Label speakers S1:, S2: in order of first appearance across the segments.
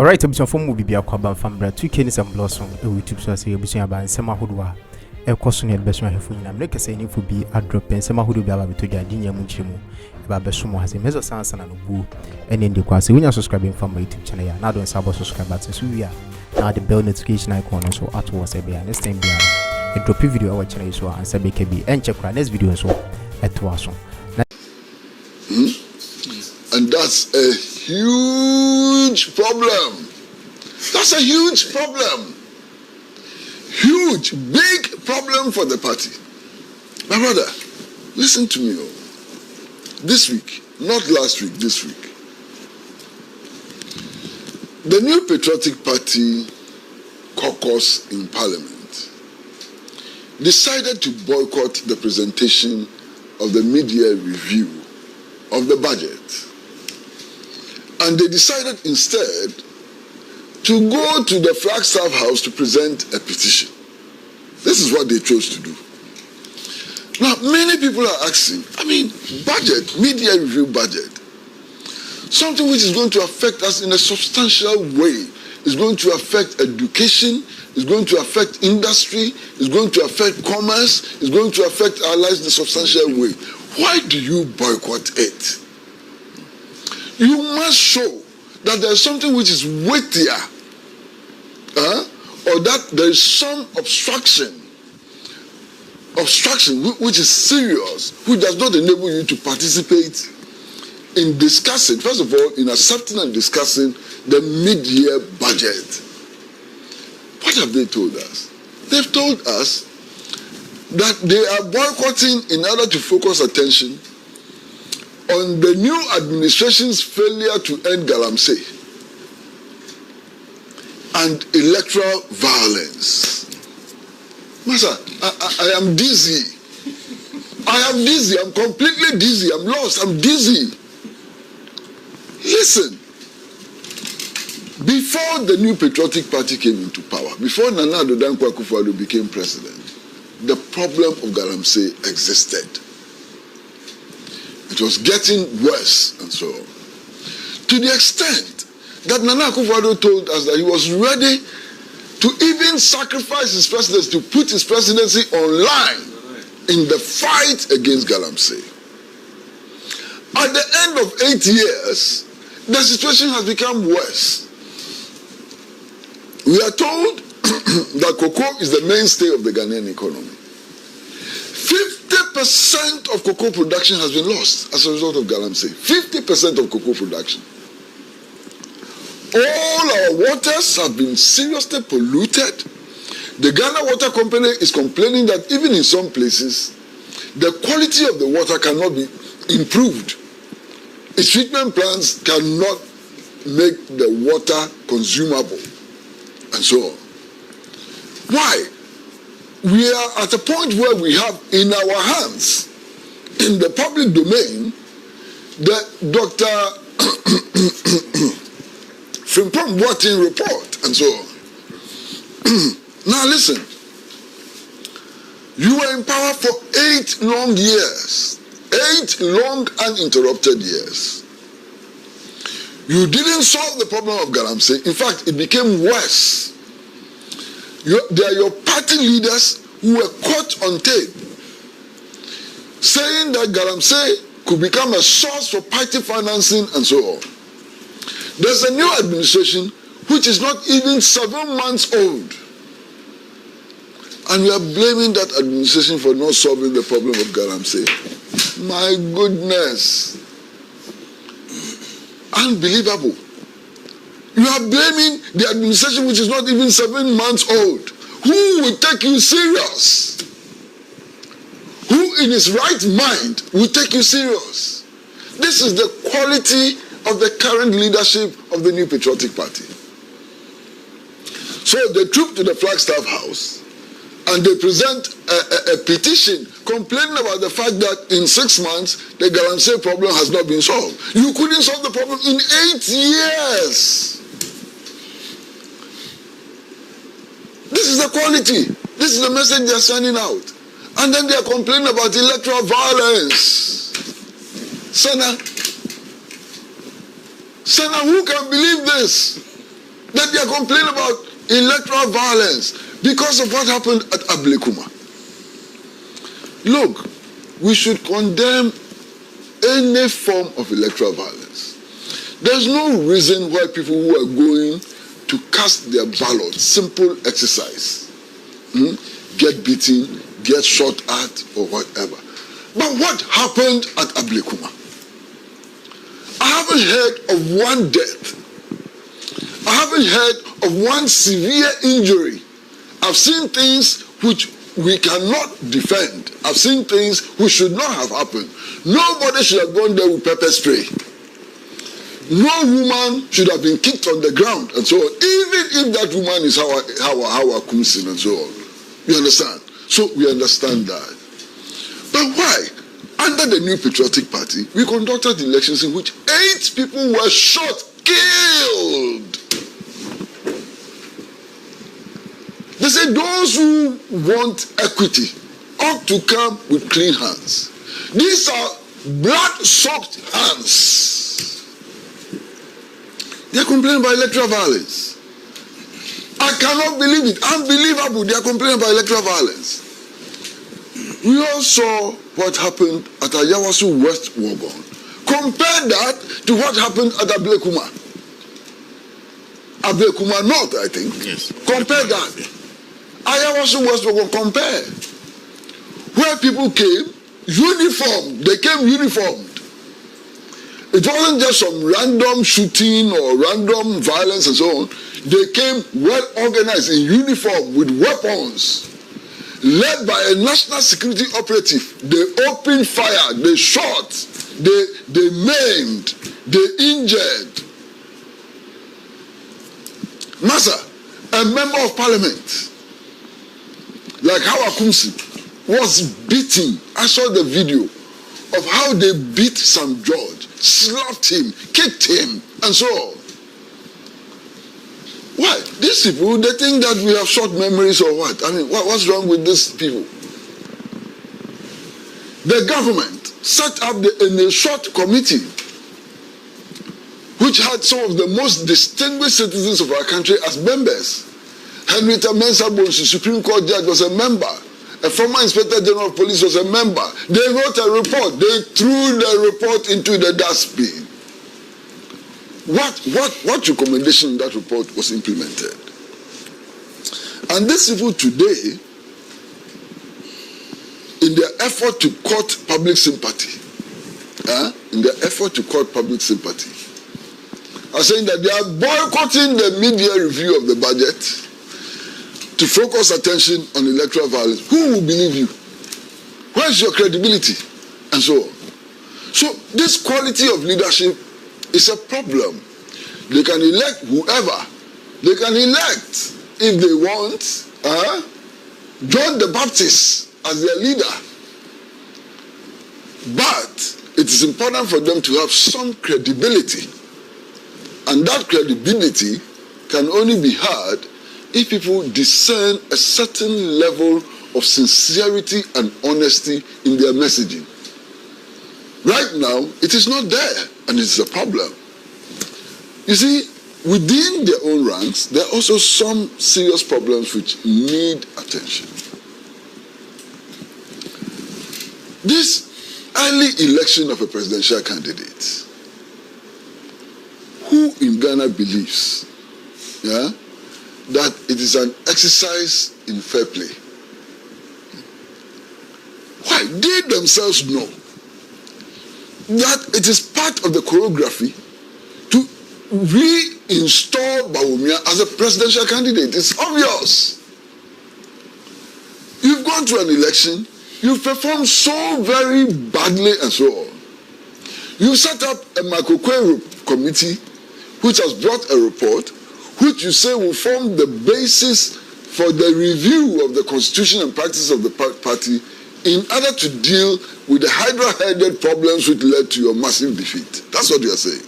S1: Alright, I'm from movie be a kwaba family 2K is and blossom YouTube so say obusun aba nsema hodwa e koso ne beso ahefo nyina mreka say ni fu bi adrop nsema hodo bi aba betoja adinya mu nchiremu e ba beso mo hase mezo sansa na no bu ene ndi kwa say wonya subscribe from my YouTube channel ya na don sabo subscribe button so we are now the bell notification icon so at was be next time be a drop video our channel so answer be kebi and check next video so etwaso
S2: and that's a huge problem. That's a huge problem. Huge, big problem for the party. My brother, listen to me. This week, not last week, this week, the New Patriotic Party caucus in Parliament decided to boycott the presentation of the mid-year review of the budget. And they decided instead to go to the Flagstaff House to present a petition. This is what they chose to do. Now, many people are asking, budget, mid-year review budget, something which is going to affect us in a substantial way. It's going to affect education, it's going to affect industry, it's going to affect commerce, it's going to affect our lives in a substantial way. Why do you boycott it? You must show that there is something which is weightier, or that there is some obstruction which is serious, which does not enable you to participate in discussing, first of all, in accepting and discussing the mid-year budget. What have they told us? They've told us that they are boycotting in order to focus attention on the new administration's failure to end galamsey and electoral violence. Master, I am dizzy. I'm completely dizzy. I'm lost. I'm dizzy. Listen, before the New Patriotic Party came into power, before Nana Addo Dankwa Akufo-Addo became president, the problem of galamsey existed. It was getting worse and so on. To the extent that Nana Akufo-Addo told us that he was ready to even sacrifice his presidency, to put his presidency online in the fight against galamsey. At the end of 8 years, the situation has become worse. We are told that cocoa is the mainstay of the Ghanaian economy. 50% of cocoa production has been lost as a result of galamsey. 50% of cocoa production. All our waters have been seriously polluted. The Ghana Water Company is complaining that even in some places, the quality of the water cannot be improved. Its treatment plants cannot make the water consumable, and so on. Why? We are at a point where we have in our hands, in the public domain, the Dr. Frimpong Boateng report, and so on. Now listen, you were in power for 8 long years, 8 long uninterrupted years. You didn't solve the problem of galamsey. In fact, it became worse. They are your party leaders who were caught on tape saying that galamsey could become a source for party financing and so on. There's a new administration which is not even 7 months old. And we are blaming that administration for not solving the problem of galamsey. My goodness. Unbelievable. You are blaming the administration which is not even 7 months old. Who will take you serious? Who in his right mind will take you serious? This is the quality of the current leadership of the New Patriotic Party. So they troop to the Flagstaff House and they present a petition complaining about the fact that in 6 months the galamsey problem has not been solved. You couldn't solve the problem in 8 years. This is the quality. This is the message they are sending out. And then they are complaining about electoral violence. Senna, who can believe this? that they are complaining about electoral violence because of what happened at Ablekuma. Look, we should condemn any form of electoral violence. There's no reason why people who are going to cast their ballot, simple exercise, get beaten, get shot at, or whatever. But what happened at Ablekuma? I haven't heard of one death. I haven't heard of one severe injury. I've seen things which we cannot defend. I've seen things which should not have happened. Nobody should have gone there with pepper spray. No woman should have been kicked on the ground and so on, even if that woman is Hawa Kumsin and so on. You understand? So we understand that. But why? Under the New Patriotic Party, we conducted elections in which 8 people were shot, killed. They say those who want equity ought to come with clean hands. These are blood-soaked hands. They are complaining about electoral violence. I cannot believe it. Unbelievable. They are complaining about electoral violence. We all saw what happened at Ayawasu West Wagon. Compare that to what happened at Ablekuma. Ablekuma North, I think.
S3: Yes.
S2: Compare that. Ayawasu West Wagon, compare. Where people came, uniformed. They came uniformed. It wasn't just some random shooting or random violence and so on. They came well organized in uniform with weapons. Led by a national security operative. They opened fire, they shot, they maimed, they injured. Massa, a member of parliament, like Hawa Kumsi, was beaten. I saw the video of how they beat Sam George, slapped him, kicked him, and so on. Why? These people, they think that we have short memories or what? I mean, what's wrong with these people? The government set up a short committee which had some of the most distinguished citizens of our country as members. Henrietta Mensah Bonsu, Supreme Court judge, was a member. A former Inspector General of Police was a member. They wrote a report. They threw the report into the dustbin. What recommendation in that report was implemented? And these people today, in their effort to court public sympathy, are saying that they are boycotting the mid-year review of the budget to focus attention on electoral violence. Who will believe you? Where's your credibility? And so on. So this quality of leadership is a problem. They can elect whoever. They can elect, if they want, John the Baptist as their leader. But it is important for them to have some credibility. And that credibility can only be had if people discern a certain level of sincerity and honesty in their messaging. Right now, it is not there, and it's a problem. You see, within their own ranks, there are also some serious problems which need attention. This early election of a presidential candidate, who in Ghana believes that it is an exercise in fair play? Why? They themselves know that it is part of the choreography to reinstall Bawumia as a presidential candidate. It's obvious. You've gone to an election, you've performed so very badly and so on. You set up a Makokwe committee which has brought a report which you say will form the basis for the review of the constitution and practice of the party in order to deal with the hydra-headed problems which led to your massive defeat. That's what you are saying.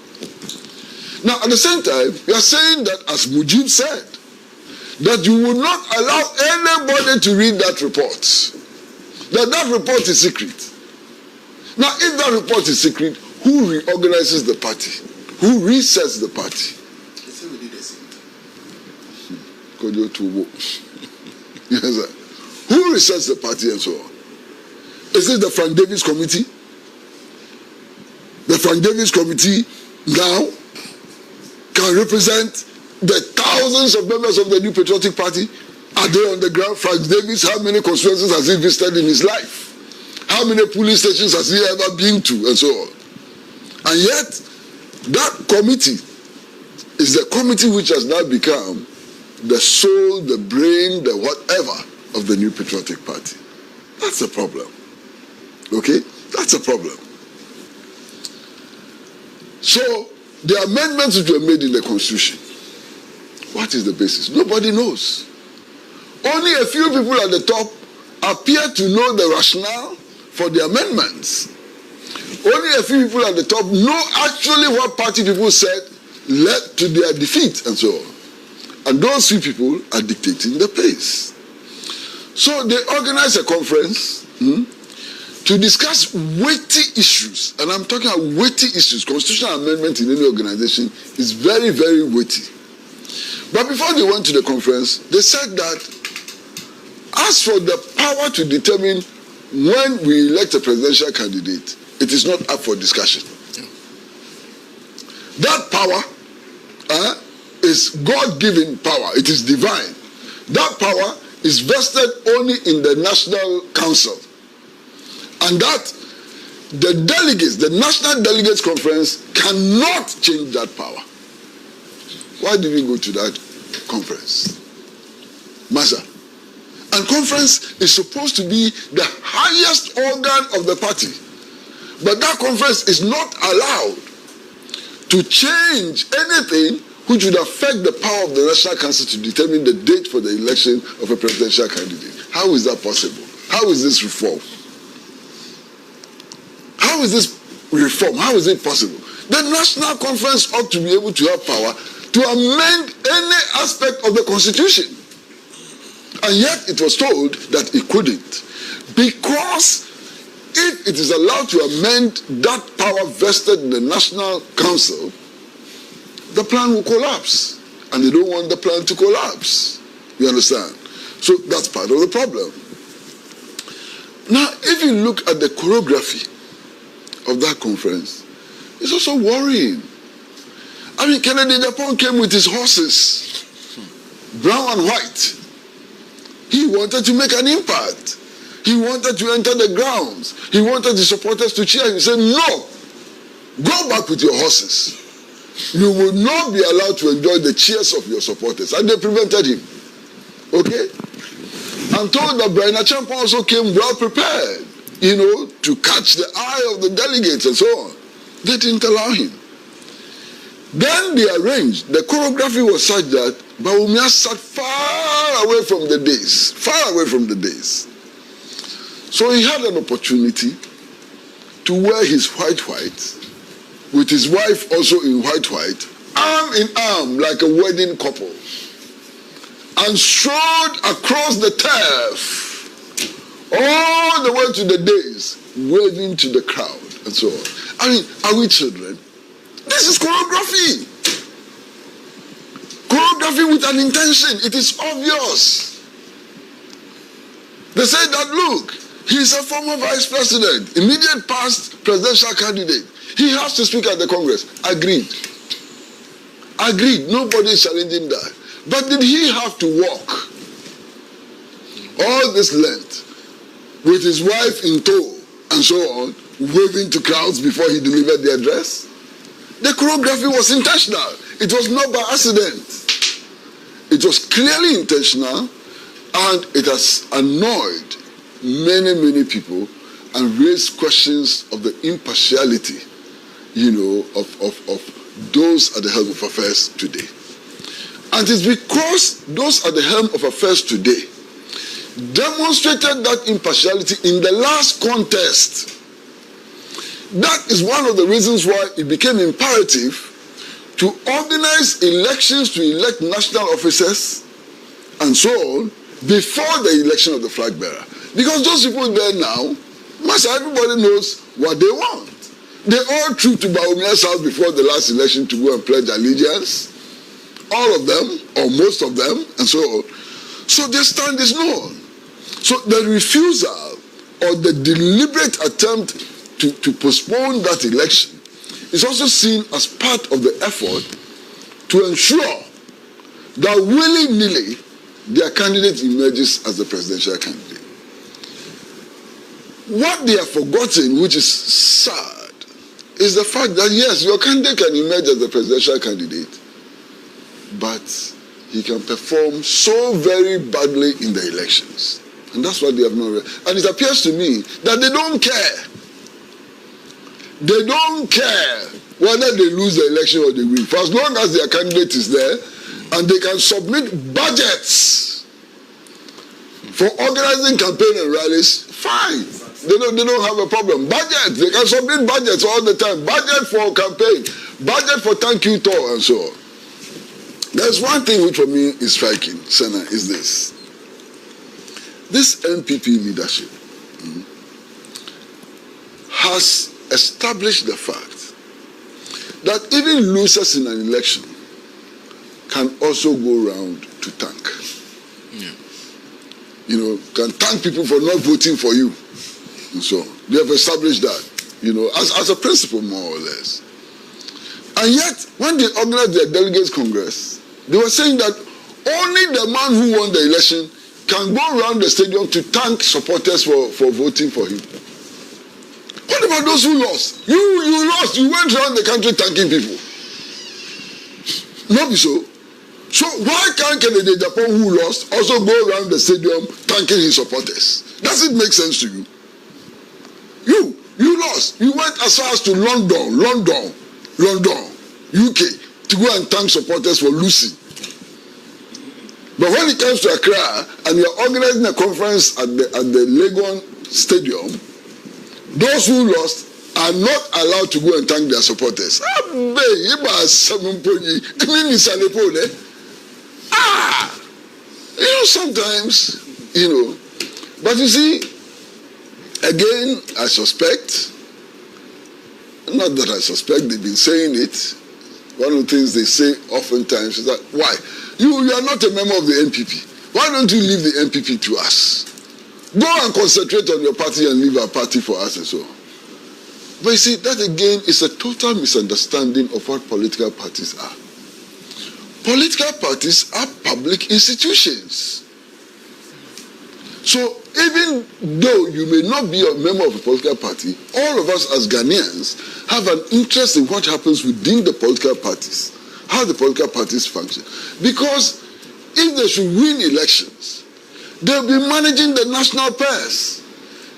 S2: Now, at the same time, you are saying that, as Mujib said, that you will not allow anybody to read that report. That report is secret. Now, if that report is secret, who reorganizes the party? Who resets the party? Kojo Tubo. Yes, sir. Who resets the party and so on? Is it the Frank Davis Committee? The Frank Davis Committee now can represent the thousands of members of the New Patriotic Party. Are they on the ground? Frank Davis, how many constituencies has he visited in his life? How many police stations has he ever been to, and so on? And yet, that committee is the committee which has now become the soul, the brain, the whatever of the New Patriotic Party. That's a problem. Okay? That's a problem. So, the amendments which were made in the Constitution, what is the basis? Nobody knows. Only a few people at the top appear to know the rationale for the amendments. Only a few people at the top know actually what party people said led to their defeat and so on. And those few people are dictating the pace. So they organize a conference to discuss weighty issues. And I'm talking about weighty issues. Constitutional amendment in any organization is very, very weighty. But before they went to the conference, they said that as for the power to determine when we elect a presidential candidate, it is not up for discussion. That power is God-given power. It is divine. That power is vested only in the National Council. And that the delegates, the National Delegates Conference, cannot change that power. Why did we go to that conference? Master. And conference is supposed to be the highest organ of the party. But that conference is not allowed to change anything which would affect the power of the National Council to determine the date for the election of a presidential candidate. How is that possible? How is this reform? How is this reform? How is it possible? The National Conference ought to be able to have power to amend any aspect of the Constitution. And yet it was told that it couldn't. Because if it is allowed to amend that power vested in the National Council, the plan will collapse. And they don't want the plan to collapse. You understand? So that's part of the problem. Now, if you look at the choreography of that conference, it's also worrying. I mean, Kennedy Japan came with his horses, brown and white. He wanted to make an impact. He wanted to enter the grounds. He wanted the supporters to cheer him. He said, no, go back with your horses. You will not be allowed to enjoy the cheers of your supporters. And they prevented him. Okay? I'm told that Brian Achampa also came well prepared, to catch the eye of the delegates and so on. They didn't allow him. Then they arranged, the choreography was such that Bawumia sat far away from the dais, So he had an opportunity to wear his white, with his wife also in white, arm in arm like a wedding couple, and strode across the turf, all the way to the dais, waving to the crowd and so on. I mean, are we children? This is choreography. Choreography with an intention. It is obvious. They say that, look, he's a former vice president, immediate past presidential candidate. He has to speak at the Congress. Agreed. Nobody is challenging that. But did he have to walk all this length with his wife in tow and so on, waving to crowds before he delivered the address? The choreography was intentional. It was not by accident. It was clearly intentional, and it has annoyed many people and raised questions of the impartiality, of those at the helm of affairs today. And it's because those at the helm of affairs today demonstrated that impartiality in the last contest. That is one of the reasons why it became imperative to organize elections to elect national officers and so on before the election of the flag bearer. Because those people there now, everybody knows what they want. They all trooped to Bawumia's house before the last election to go and pledge allegiance. All of them. or most of them, and so on. So their stand is known. So the refusal or the deliberate attempt to postpone that election is also seen as part of the effort to ensure that willy-nilly their candidate emerges as the presidential candidate. What they have forgotten, which is sad, is the fact that yes, your candidate can emerge as the presidential candidate, but he can perform so very badly in the elections. And that's what they have not read. And it appears to me that they don't care. They don't care whether they lose the election or they win. For as long as their candidate is there and they can submit budgets for organizing campaign and rallies, fine. They don't have a problem. Budget, they can submit budgets all the time. Budget for campaign, budget for thank you tour, and so on. There's one thing which for me is striking, Senna, is this. This NPP leadership has established the fact that even losers in an election can also go around to thank. You know, can thank people for not voting for you. And so they have established that, you know, as a principle, more or less. And yet, when they organized their delegates' congress, they were saying that only the man who won the election can go around the stadium to thank supporters for voting for him. What about those who lost? You lost. You went around the country thanking people. Not be so. So why can't Kennedy Japan, who lost, also go around the stadium thanking his supporters? Does it make sense to you? You lost. You went as far as to London, UK, to go and thank supporters for losing. But when it comes to Accra and you're organizing a conference at the Legon Stadium, those who lost are not allowed to go and thank their supporters. You know, sometimes, you know, but you see, again, I suspect, not that I suspect, they've been saying it. One of the things they say oftentimes is that, why? You are not a member of the NPP. Why don't you leave the NPP to us? Go and concentrate on your party and leave our party for us and so on. But you see, that again is a total misunderstanding of what political parties are. Political parties are public institutions. So even though you may not be a member of a political party, all of us as Ghanaians have an interest in what happens within the political parties, how the political parties function. Because if they should win elections, they'll be managing the national purse.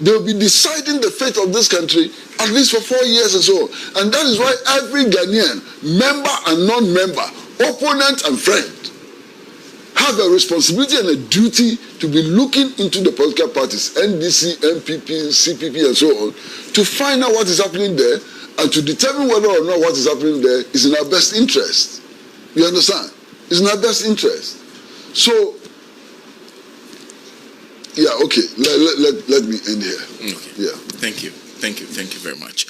S2: They'll be deciding the fate of this country at least for 4 years and so on. And that is why every Ghanaian, member and non-member, opponent and friend, have a responsibility and a duty to be looking into the political parties, NDC, MPP, CPP, and so on, to find out what is happening there and to determine whether or not what is happening there is in our best interest. You understand? It's in our best interest. So, yeah, okay. Let me end here.
S3: Okay.
S2: Yeah.
S3: Thank you very much.